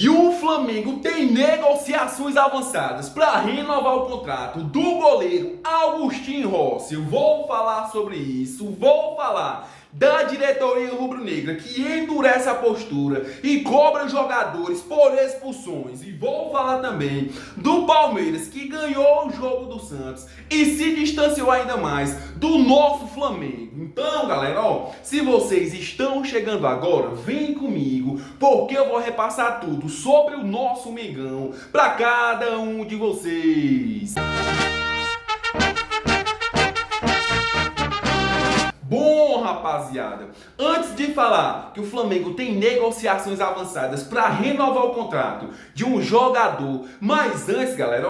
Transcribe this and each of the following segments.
E o Flamengo tem negociações avançadas para renovar o contrato do goleiro Agustín Rossi. Vou falar sobre isso, vou falar da diretoria rubro-negra que endurece a postura e cobra jogadores por expulsões. E vou falar também do Palmeiras, que ganhou o jogo do Santos e se distanciou ainda mais do nosso Flamengo. Então, galera, se vocês estão chegando agora, vem comigo, porque eu vou repassar tudo sobre o nosso Mengão para cada um de vocês. Bom, rapaziada, antes de falar que o Flamengo tem negociações avançadas para renovar o contrato de um jogador, mas antes, galera,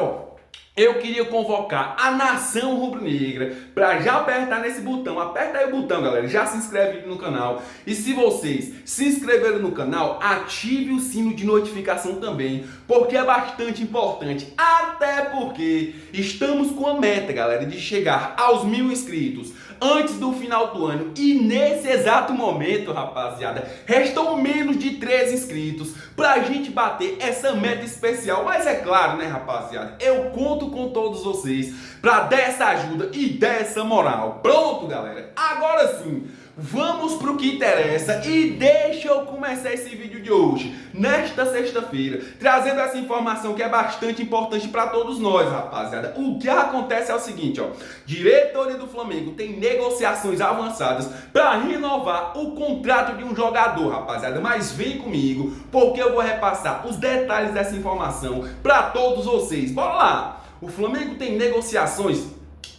eu queria convocar a nação rubro-negra para já apertar nesse botão. Aperta aí o botão, galera, já se inscreve no canal. E se vocês se inscreveram no canal, ative o sino de notificação também, porque é bastante importante. Até porque estamos com a meta, galera, de chegar aos 1000 inscritos antes do final do ano. E nesse exato momento, rapaziada, restam menos de 3 inscritos pra gente bater essa meta especial. Mas é claro, né, rapaziada, eu conto com todos vocês pra dar essa ajuda e dar essa moral. Pronto, galera, agora sim, vamos pro que interessa e deixa eu começar esse vídeo de hoje, nesta sexta-feira, trazendo essa informação que é bastante importante para todos nós, rapaziada. O que acontece é o seguinte, diretoria do Flamengo tem negociações avançadas para renovar o contrato de um jogador, rapaziada, mas vem comigo, porque eu vou repassar os detalhes dessa informação para todos vocês. Bora lá! O Flamengo tem negociações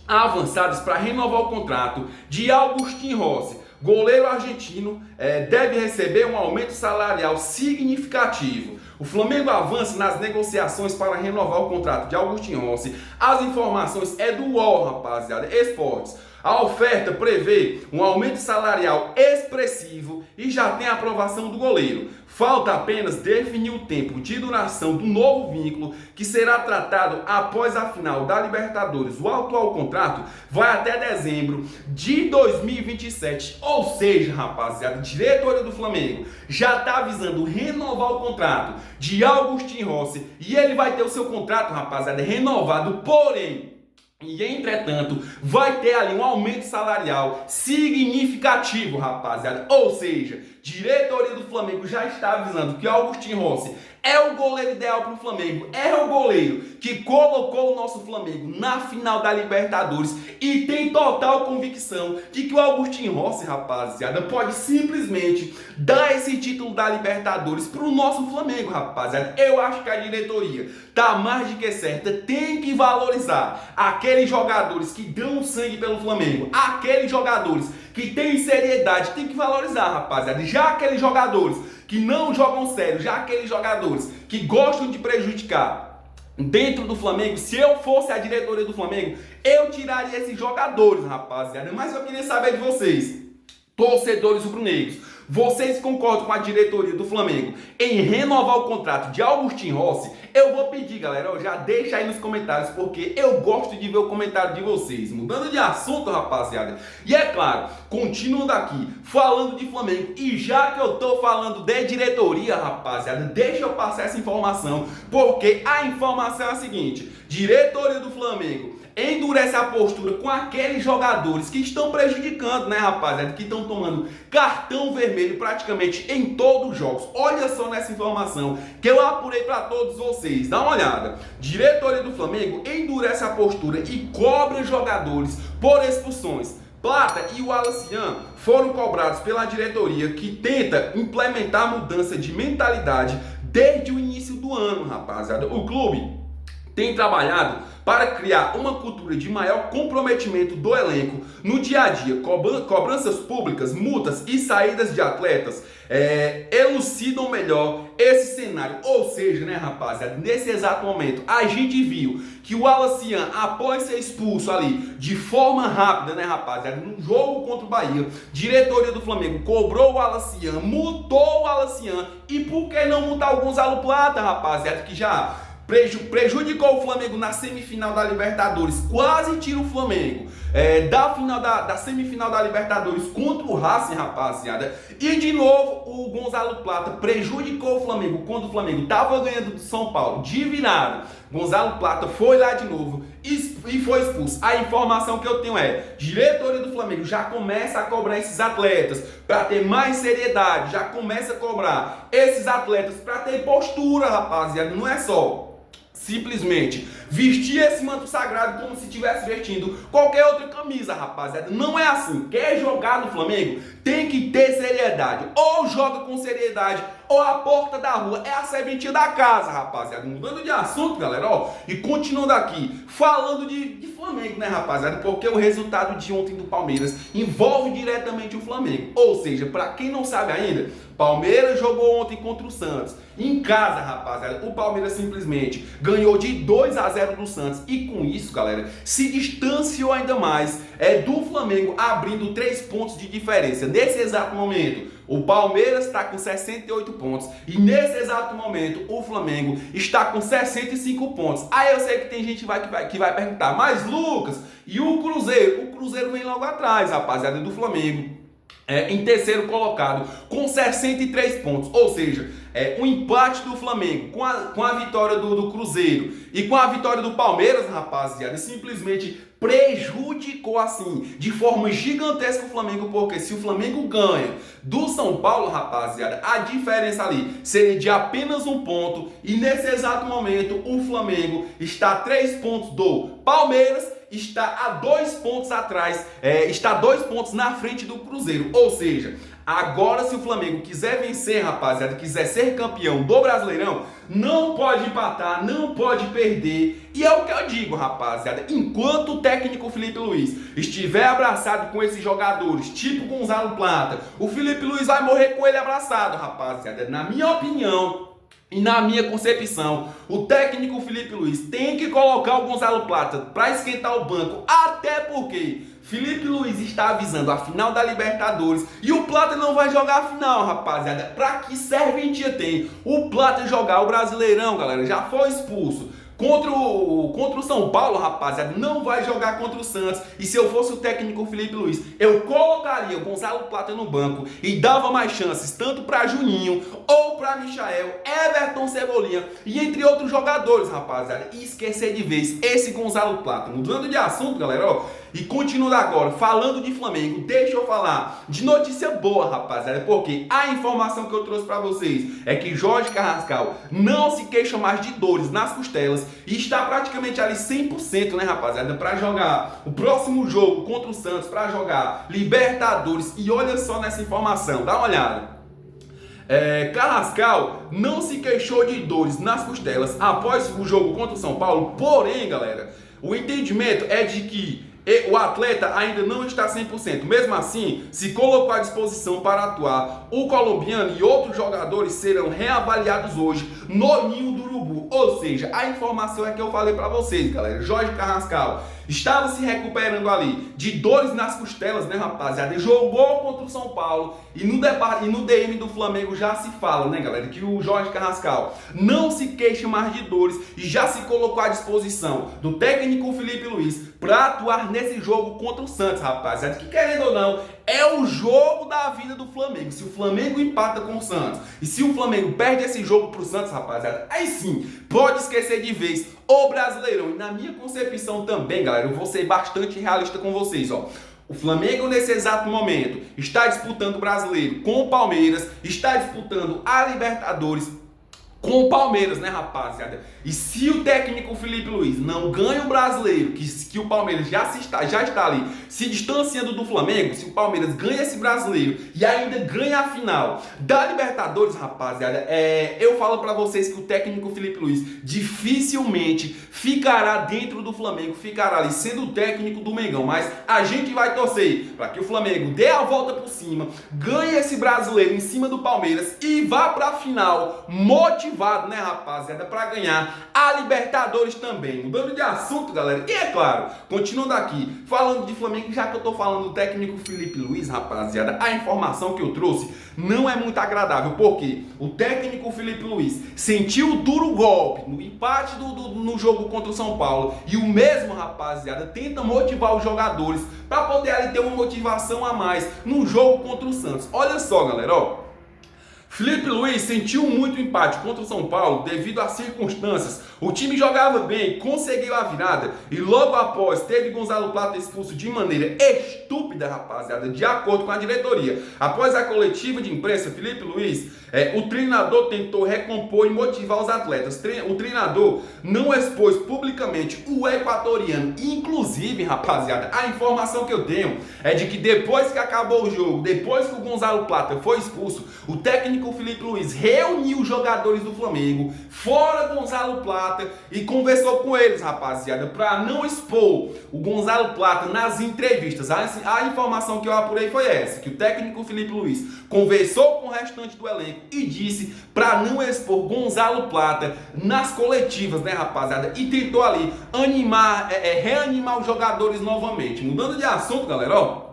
avançadas para renovar o contrato de Agustín Rossi. Goleiro argentino deve receber um aumento salarial significativo. O Flamengo avança nas negociações para renovar o contrato de Agustín Rossi. As informações é do UOL, rapaziada, Esportes. A oferta prevê um aumento salarial expressivo e já tem a aprovação do goleiro. Falta apenas definir o tempo de duração do novo vínculo, que será tratado após a final da Libertadores. O atual contrato vai até dezembro de 2027. Ou seja, rapaziada, a diretoria do Flamengo já está avisando renovar o contrato de Agustín Rossi. E ele vai ter o seu contrato, rapaziada, renovado, porém, e entretanto, vai ter ali um aumento salarial significativo, rapaziada. Ou seja, diretoria do Flamengo já está avisando que o Agustín Rossi é o goleiro ideal para o Flamengo. É o goleiro que colocou o nosso Flamengo na final da Libertadores e tem total convicção de que o Agustín Rossi, rapaziada, pode simplesmente dar esse título da Libertadores para o nosso Flamengo, rapaziada. Eu acho que a diretoria tá mais de que certa, tem que valorizar aqueles jogadores que dão sangue pelo Flamengo, aqueles jogadores que têm seriedade, tem que valorizar, rapaziada. Já aqueles jogadores que não jogam sério, já aqueles jogadores que gostam de prejudicar dentro do Flamengo, se eu fosse a diretoria do Flamengo, eu tiraria esses jogadores, rapaziada. Mas eu queria saber de vocês, torcedores rubro-negros. Vocês concordam com a diretoria do Flamengo em renovar o contrato de Agustín Rossi? Eu vou pedir, galera, já deixa aí nos comentários, porque eu gosto de ver o comentário de vocês. Mudando de assunto, rapaziada. E é claro, continuando aqui, falando de Flamengo, e já que eu tô falando de diretoria, rapaziada, deixa eu passar essa informação, porque a informação é a seguinte: diretoria do Flamengo endurece a postura com aqueles jogadores que estão prejudicando, né, rapaziada, que estão tomando cartão vermelho praticamente em todos os jogos. Olha só nessa informação que eu apurei para todos vocês, dá uma olhada. Diretoria do Flamengo endurece a postura e cobra jogadores por expulsões. Plata e o Alacian foram cobrados pela diretoria, que tenta implementar a mudança de mentalidade desde o início do ano, rapaziada. O clube tem trabalhado para criar uma cultura de maior comprometimento do elenco no dia a dia. Cobranças públicas, multas e saídas de atletas elucidam melhor esse cenário. Ou seja, né, rapaziada, nesse exato momento a gente viu que o Alacian, após ser expulso ali de forma rápida, né, rapaziada, no jogo contra o Bahia, diretoria do Flamengo cobrou o Alacian, multou o Alacian. E por que não multar o Gonzalo Plata, rapaziada, que já prejudicou o Flamengo na semifinal da Libertadores, quase tira o Flamengo da semifinal da Libertadores contra o Racing, rapaziada. E de novo o Gonzalo Plata prejudicou o Flamengo quando o Flamengo estava ganhando do São Paulo de virada. Gonzalo Plata foi lá de novo e foi expulso. A informação que eu tenho é: diretoria do Flamengo já começa a cobrar esses atletas para ter mais seriedade, já começa a cobrar esses atletas para ter postura, rapaziada. Não é só simplesmente vestir esse manto sagrado como se estivesse vestindo qualquer outra camisa, rapaziada. Não é assim. Quer jogar no Flamengo? Tem que ter seriedade. Ou joga com seriedade, ou a porta da rua é a serventia da casa, rapaziada. Mudando de assunto, galera, ó, e continuando aqui, falando de Flamengo, né, rapaziada? Porque o resultado de ontem do Palmeiras envolve diretamente o Flamengo. Ou seja, pra quem não sabe ainda, Palmeiras jogou ontem contra o Santos. Em casa, rapaziada, o Palmeiras simplesmente ganhou de 2-0 do Santos. E com isso, galera, se distanciou ainda mais do Flamengo, abrindo 3 pontos de diferença. Nesse exato momento, o Palmeiras está com 68 pontos. E nesse exato momento, o Flamengo está com 65 pontos. Aí eu sei que tem gente que vai perguntar: mas Lucas, e o Cruzeiro? O Cruzeiro vem logo atrás, rapaziada, do Flamengo. Em terceiro colocado, com 63 pontos. Ou seja, o empate do Flamengo com a vitória do Cruzeiro e com a vitória do Palmeiras, rapaziada, simplesmente prejudicou assim de forma gigantesca o Flamengo. Porque se o Flamengo ganha do São Paulo, rapaziada, a diferença ali seria de apenas 1 ponto. E nesse exato momento o Flamengo está a 3 pontos do Palmeiras, está a 2 pontos atrás, está 2 pontos na frente do Cruzeiro. Ou seja, agora se o Flamengo quiser vencer, rapaziada, quiser ser campeão do Brasileirão, não pode empatar, não pode perder. E é o que eu digo, rapaziada, enquanto o técnico Felipe Luiz estiver abraçado com esses jogadores, tipo Gonzalo Plata, o Felipe Luiz vai morrer com ele abraçado, rapaziada. Na minha opinião e na minha concepção, o técnico Felipe Luiz tem que colocar o Gonzalo Plata para esquentar o banco, até porque Felipe Luiz está avisando a final da Libertadores e o Plata não vai jogar a final, rapaziada. Pra que serventia tem o Plata jogar o Brasileirão, galera? Já foi expulso contra o São Paulo, rapaziada, não vai jogar contra o Santos. E se eu fosse o técnico Felipe Luiz, eu colocaria o Gonzalo Plata no banco e dava mais chances tanto para Juninho ou para Michael, Everton, Cebolinha e entre outros jogadores, rapaziada. E esquecer de vez esse Gonzalo Plata. Mudando de assunto, galera, ó, e continuando agora, falando de Flamengo, deixa eu falar de notícia boa, rapaziada, porque a informação que eu trouxe para vocês é que Jorge Carrascal não se queixa mais de dores nas costelas e está praticamente ali 100%, né, rapaziada, para jogar o próximo jogo contra o Santos, para jogar Libertadores. E olha só nessa informação, dá uma olhada. Carrascal não se queixou de dores nas costelas após o jogo contra o São Paulo, porém, galera, o entendimento é de que o atleta ainda não está 100%. Mesmo assim, se colocou à disposição para atuar. O colombiano e outros jogadores serão reavaliados hoje no Ninho do Urubu. Ou seja, a informação é que eu falei para vocês, galera. Jorge Carrascal estava se recuperando ali de dores nas costelas, né, rapaziada? Jogou contra o São Paulo e no DM do Flamengo já se fala, né, galera, que o Jorge Carrascal não se queixa mais de dores e já se colocou à disposição do técnico Felipe Luiz para atuar nesse jogo contra o Santos, rapaziada. Que querendo ou não, é o jogo da vida do Flamengo. Se o Flamengo empata com o Santos e se o Flamengo perde esse jogo pro Santos, rapaziada, aí sim, pode esquecer de vez o Brasileirão. E na minha concepção também, galera, eu vou ser bastante realista com vocês, ó. O Flamengo, nesse exato momento, está disputando o Brasileiro com o Palmeiras, está disputando a Libertadores com o Palmeiras, né, rapaziada? E se o técnico Felipe Luiz não ganha o Brasileiro, que o Palmeiras já está ali se distanciando do Flamengo, se o Palmeiras ganha esse Brasileiro e ainda ganha a final da Libertadores, rapaziada, eu falo pra vocês que o técnico Felipe Luiz dificilmente ficará dentro do Flamengo, ficará ali sendo o técnico do Mengão. Mas a gente vai torcer para que o Flamengo dê a volta por cima, ganhe esse Brasileiro em cima do Palmeiras e vá pra final motivado motivado, né, rapaziada, para ganhar a Libertadores também. Mudando de assunto, galera, e é claro, continuando aqui, falando de Flamengo, já que eu tô falando do técnico Felipe Luiz, rapaziada, a informação que eu trouxe não é muito agradável, porque o técnico Felipe Luiz sentiu o duro golpe no empate no jogo contra o São Paulo, e o mesmo, rapaziada, tenta motivar os jogadores para poder ali ter uma motivação a mais no jogo contra o Santos. Olha só, galera, ó. Felipe Luiz sentiu muito empate contra o São Paulo devido às circunstâncias. O time jogava bem, conseguiu a virada e logo após teve Gonzalo Plata expulso de maneira estúpida, rapaziada, de acordo com a diretoria. Após a coletiva de imprensa, Felipe Luiz, o treinador tentou recompor e motivar os atletas. O treinador não expôs publicamente o equatoriano. Inclusive, rapaziada, a informação que eu tenho é de que depois que acabou o jogo, depois que o Gonzalo Plata foi expulso, o técnico Felipe Luiz reuniu os jogadores do Flamengo, fora Gonzalo Plata, e conversou com eles, rapaziada, para não expor o Gonzalo Plata nas entrevistas. A informação que eu apurei foi essa, que o técnico Felipe Luiz conversou com o restante do elenco e disse para não expor Gonzalo Plata nas coletivas, né, rapaziada, e tentou ali reanimar os jogadores novamente. Mudando de assunto, galera, ó.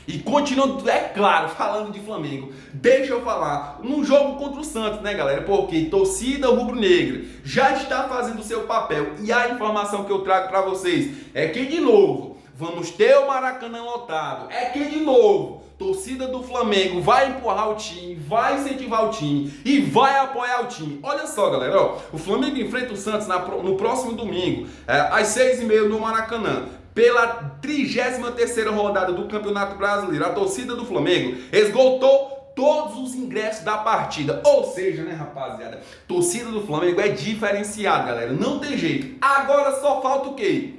E continuando, é claro, falando de Flamengo, deixa eu falar no jogo contra o Santos, né, galera? Porque torcida rubro-negra já está fazendo o seu papel. E a informação que eu trago para vocês é que, de novo, vamos ter o Maracanã lotado. É que, de novo, torcida do Flamengo vai empurrar o time, vai incentivar o time e vai apoiar o time. Olha só, galera, ó, o Flamengo enfrenta o Santos no próximo domingo, às 6h30 no Maracanã. Pela 33ª rodada do Campeonato Brasileiro, a torcida do Flamengo esgotou todos os ingressos da partida. Ou seja, né, rapaziada, torcida do Flamengo é diferenciada, galera. Não tem jeito. Agora só falta o quê?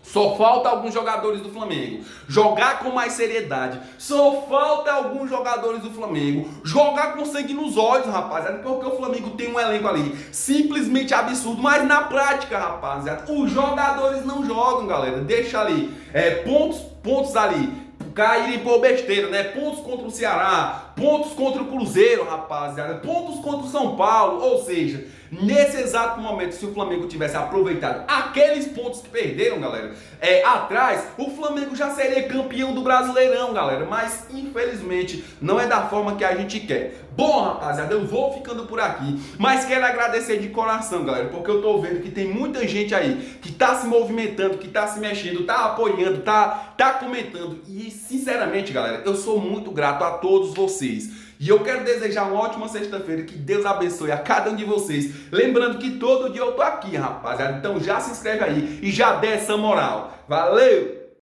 Só falta alguns jogadores do Flamengo jogar com mais seriedade. Só falta alguns jogadores do Flamengo jogar com sangue nos olhos, rapaziada. Porque o Flamengo tem um elenco ali simplesmente absurdo. Mas na prática, rapaziada, os jogadores não jogam, galera. Deixa ali pontos ali caírem por besteira, né? Pontos contra o Ceará, pontos contra o Cruzeiro, rapaziada, pontos contra o São Paulo. Ou seja, nesse exato momento, se o Flamengo tivesse aproveitado aqueles pontos que perderam, galera, atrás, o Flamengo já seria campeão do Brasileirão, galera. Mas, infelizmente, não é da forma que a gente quer. Bom, rapaziada, eu vou ficando por aqui, mas quero agradecer de coração, galera, porque eu tô vendo que tem muita gente aí que tá se movimentando, que tá se mexendo, tá apoiando, tá comentando. E, sinceramente, galera, eu sou muito grato a todos vocês. E eu quero desejar uma ótima sexta-feira, que Deus abençoe a cada um de vocês. Lembrando que todo dia eu tô aqui, rapaziada. Então já se inscreve aí e já dê essa moral. Valeu!